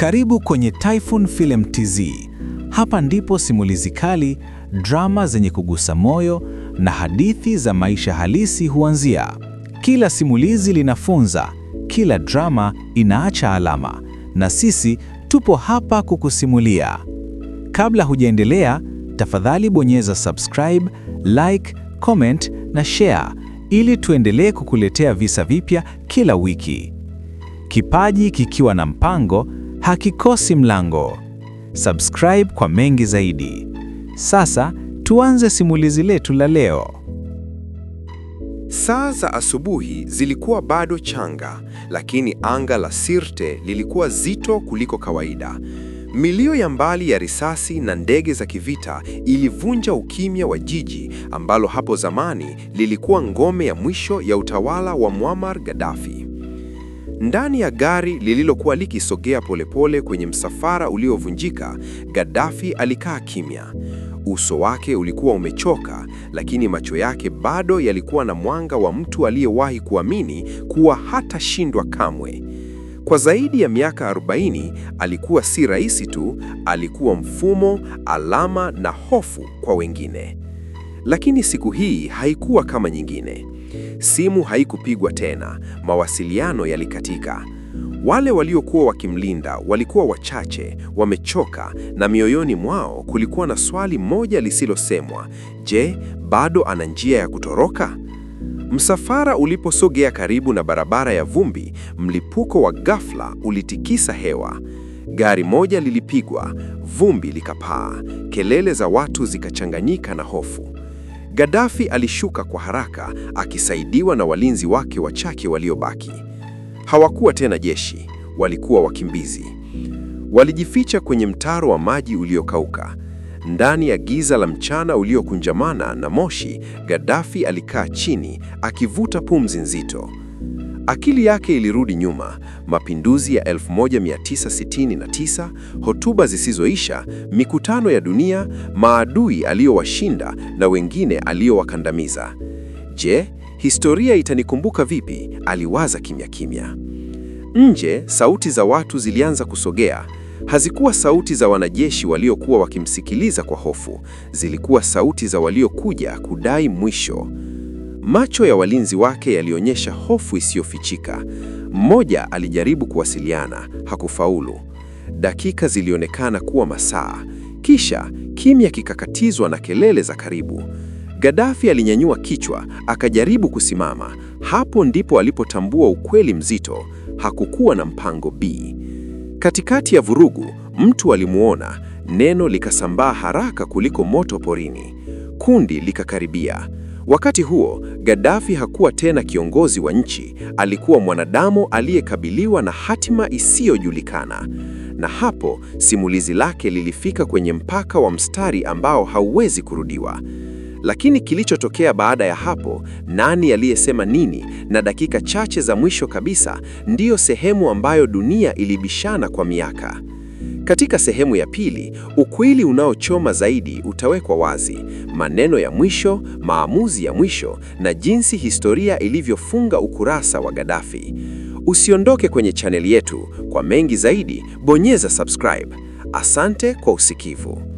Karibu kwenye Typhoon Film TZ. Hapa ndipo simulizi kali, drama zenye kugusa moyo na hadithi za maisha halisi huanzia. Kila simulizi linafunza, kila drama inaacha alama, na sisi tupo hapa kukusimulia. Kabla hujaendelea, tafadhali bonyeza subscribe, like, comment na share ili tuendelee kukuletea visa vipya kila wiki. Kipaji kikiwa na mpango hakikosi mlango. Subscribe kwa mengi zaidi. Sasa tuanze simulizi letu la leo. Saa za asubuhi zilikuwa bado changa, lakini anga la Sirte lilikuwa zito kuliko kawaida. Milio ya mbali ya risasi na ndege za kivita ilivunja ukimya wa jiji ambalo hapo zamani lilikuwa ngome ya mwisho ya utawala wa Muammar Gaddafi. Ndani ya gari lililokuwa likisogea polepole kwenye msafara uliovunjika, Gaddafi alikaa kimya. Uso wake ulikuwa umechoka, lakini macho yake bado yalikuwa na mwanga wa mtu aliyewahi kuamini kuwa hatashindwa kamwe. Kwa zaidi ya miaka 40, alikuwa si rais tu, alikuwa mfumo, alama na hofu kwa wengine. Lakini siku hii haikuwa kama nyingine. Simu haikupigwa tena, mawasiliano yalikatika. Wale waliokuwa wakimlinda walikuwa wachache, wamechoka, na mioyoni mwao kulikuwa na swali moja lisilosemwa: je, bado ana njia ya kutoroka? Msafara uliposogea karibu na barabara ya vumbi, mlipuko wa ghafla ulitikisa hewa. Gari moja lilipigwa, vumbi likapaa, kelele za watu zikachanganyika na hofu. Gaddafi alishuka kwa haraka, akisaidiwa na walinzi wake wachache waliobaki. Hawakuwa tena jeshi, walikuwa wakimbizi. Walijificha kwenye mtaro wa maji uliokauka. Ndani ya giza la mchana uliokunjamana na moshi, Gaddafi alikaa chini, akivuta pumzi nzito. Akili yake ilirudi nyuma: mapinduzi ya 1969, hotuba zisizoisha, mikutano ya dunia, maadui aliyowashinda na wengine aliyowakandamiza. Je, historia itanikumbuka vipi? Aliwaza kimya kimya. Nje, sauti za watu zilianza kusogea. Hazikuwa sauti za wanajeshi waliokuwa wakimsikiliza kwa hofu, zilikuwa sauti za waliokuja kudai mwisho. Macho ya walinzi wake yalionyesha hofu isiyofichika. Mmoja alijaribu kuwasiliana, hakufaulu. Dakika zilionekana kuwa masaa, kisha kimya kikakatizwa na kelele za karibu. Gaddafi alinyanyua kichwa, akajaribu kusimama. Hapo ndipo alipotambua ukweli mzito: hakukuwa na mpango B. Katikati ya vurugu, mtu alimuona. Neno likasambaa haraka kuliko moto porini. Kundi likakaribia. Wakati huo, Gaddafi hakuwa tena kiongozi wa nchi, alikuwa mwanadamu aliyekabiliwa na hatima isiyojulikana. Na hapo, simulizi lake lilifika kwenye mpaka wa mstari ambao hauwezi kurudiwa. Lakini kilichotokea baada ya hapo, nani aliyesema nini, na dakika chache za mwisho kabisa, ndiyo sehemu ambayo dunia ilibishana kwa miaka. Katika sehemu ya pili, ukweli unaochoma zaidi utawekwa wazi: maneno ya mwisho, maamuzi ya mwisho, na jinsi historia ilivyofunga ukurasa wa Gaddafi. Usiondoke kwenye chaneli yetu. Kwa mengi zaidi, bonyeza subscribe. Asante kwa usikivu.